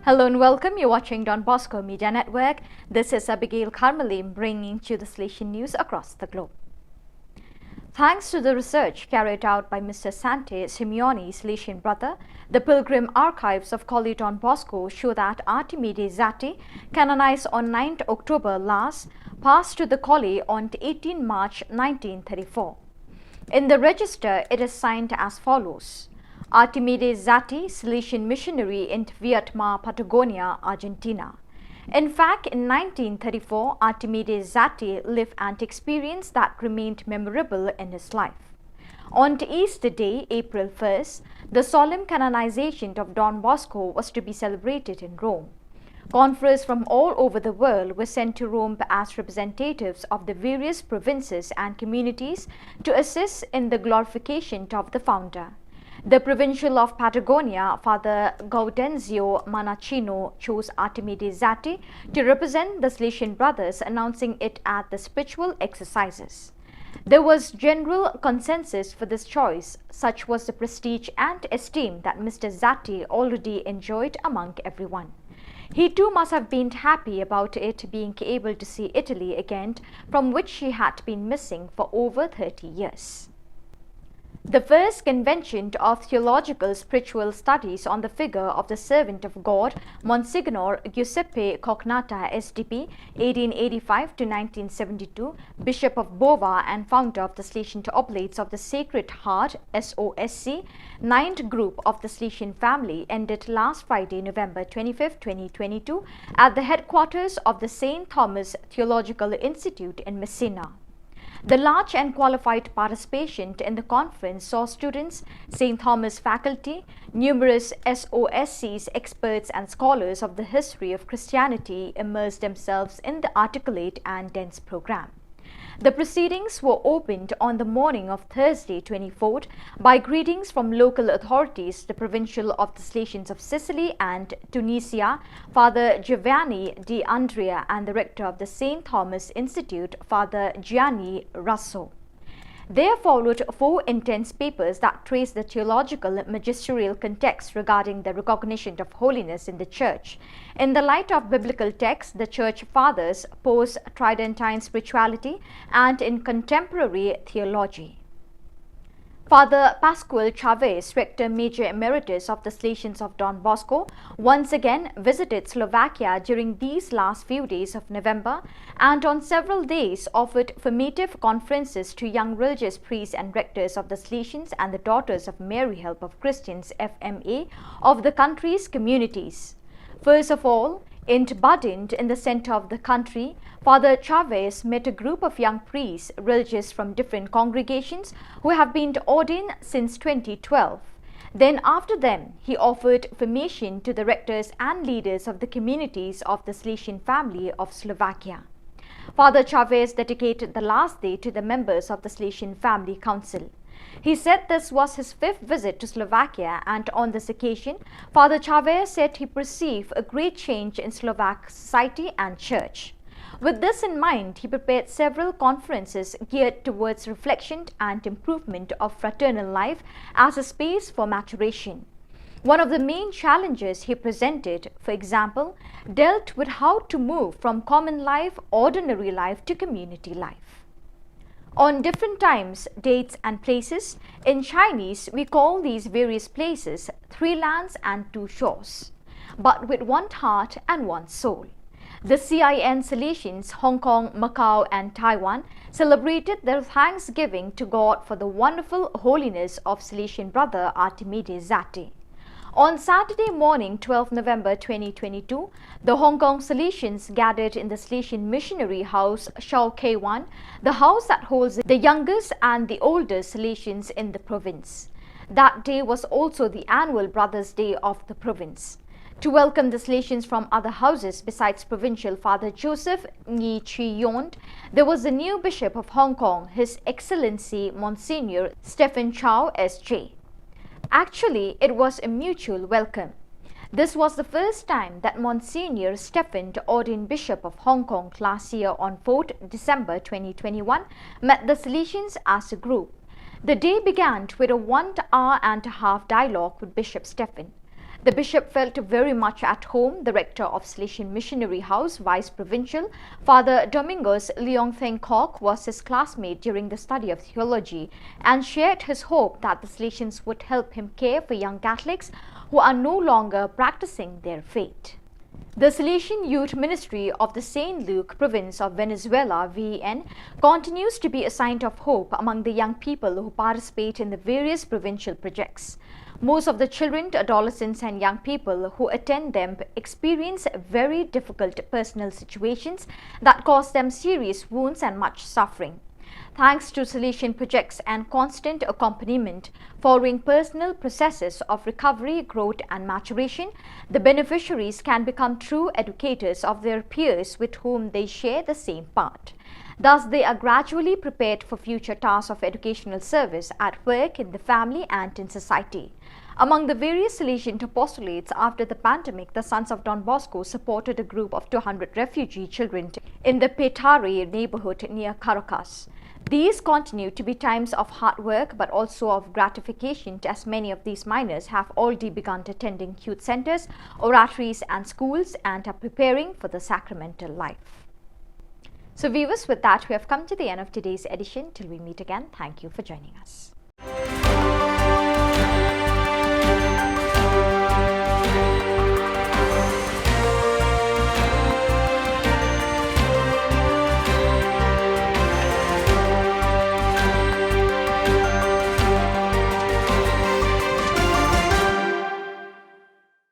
Hello and welcome. You're watching Don Bosco Media Network. This is Abigail Carmelim bringing you the Salesian news across the globe. Thanks to the research carried out by Mr. Sante Simeone, Salesian brother, the pilgrim archives of Collie Don Bosco show that Artimide Zati, canonized on 9th October last, passed to the Collie on 18 March 1934. In the register, it is signed as follows: Artimide Zati, Salesian missionary in Vietma, Patagonia, Argentina. In fact, in 1934, Artimide Zati lived an experience that remained memorable in his life. On Easter Day, April 1st, the solemn canonization of Don Bosco was to be celebrated in Rome. Conferers from all over the world were sent to Rome as representatives of the various provinces and communities to assist in the glorification of the founder. The Provincial of Patagonia, Father Gaudenzio Manacino, chose Artimide Zati to represent the Salesian brothers, announcing it at the spiritual exercises. There was general consensus for this choice. Such was the prestige and esteem that Mr. Zati already enjoyed among everyone. He too must have been happy about it, being able to see Italy again, from which he had been missing for over 30 years. The first convention of theological spiritual studies on the figure of the servant of God, Monsignor Giuseppe Cognata, SDP, 1885 to 1972, Bishop of Bova and founder of the Salesian Oblates of the Sacred Heart, SOSC, 9th group of the Salesian family, ended last Friday, November 25, 2022, at the headquarters of the St. Thomas Theological Institute in Messina. The large and qualified participation in the conference saw students, St. Thomas faculty, numerous SOSC's experts and scholars of the history of Christianity immerse themselves in the articulate and dense program. The proceedings were opened on the morning of Thursday, 24th, by greetings from local authorities, the Provincial of the Salesians of Sicily and Tunisia, Father Giovanni Di Andrea, and the Rector of the St. Thomas Institute, Father Gianni Russo. There followed 4 intense papers that trace the theological magisterial context regarding the recognition of holiness in the Church. In the light of biblical texts, the Church Fathers, post-Tridentine spirituality, and in contemporary theology. Father Pascual Chavez, Rector Major Emeritus of the Salesians of Don Bosco, once again visited Slovakia during these last few days of November and on several days offered formative conferences to young religious priests and rectors of the Salesians and the Daughters of Mary Help of Christians, FMA, of the country's communities. First of all, in Badin, in the center of the country, Father Chavez met a group of young priests, religious from different congregations, who have been ordained since 2012. Then after them, he offered formation to the rectors and leaders of the communities of the Salesian family of Slovakia. Father Chavez dedicated the last day to the members of the Salesian Family Council. He said this was his 5th visit to Slovakia, and on this occasion, Father Chavez said he perceived a great change in Slovak society and church. With this in mind, he prepared several conferences geared towards reflection and improvement of fraternal life as a space for maturation. One of the main challenges he presented, for example, dealt with how to move from common life, ordinary life, to community life. On different times, dates and places, in Chinese we call these various places 3 lands and 2 shores, but with 1 heart and 1 soul. The CIN Salesians, Hong Kong, Macau and Taiwan celebrated their thanksgiving to God for the wonderful holiness of Salesian brother Artimide Zati. On Saturday morning, 12 November 2022, the Hong Kong Salesians gathered in the Salesian Missionary House, Shao K1, the house that holds the youngest and the oldest Salesians in the province. That day was also the annual Brothers' Day of the province. To welcome the Salesians from other houses besides Provincial Father Joseph Ngi Chi Yond, there was the new Bishop of Hong Kong, His Excellency Monsignor Stephen Chow S.J. Actually, it was a mutual welcome. This was the first time that Monsignor Stephen, the ordained Bishop of Hong Kong last year on 4th December 2021, met the Salesians as a group. The day began with a 1 hour and a half dialogue with Bishop Stephen. The bishop felt very much at home. The rector of Salesian Missionary House, Vice Provincial, Father Domingos Leong Theng Kok, was his classmate during the study of theology and shared his hope that the Salesians would help him care for young Catholics who are no longer practicing their faith. The Salesian Youth Ministry of the St. Luke province of Venezuela, VEN, continues to be a sign of hope among the young people who participate in the various provincial projects. Most of the children, adolescents and young people who attend them experience very difficult personal situations that cause them serious wounds and much suffering. Thanks to Salesian projects and constant accompaniment following personal processes of recovery, growth and maturation, the beneficiaries can become true educators of their peers with whom they share the same path. Thus, they are gradually prepared for future tasks of educational service at work, in the family and in society. Among the various Salesian apostolates after the pandemic, the Sons of Don Bosco supported a group of 200 refugee children in the Petare neighborhood near Caracas. These continue to be times of hard work but also of gratification, as many of these minors have already begun attending youth centers, oratories and schools and are preparing for the sacramental life. So viewers, with that we have come to the end of today's edition. Till we meet again, thank you for joining us.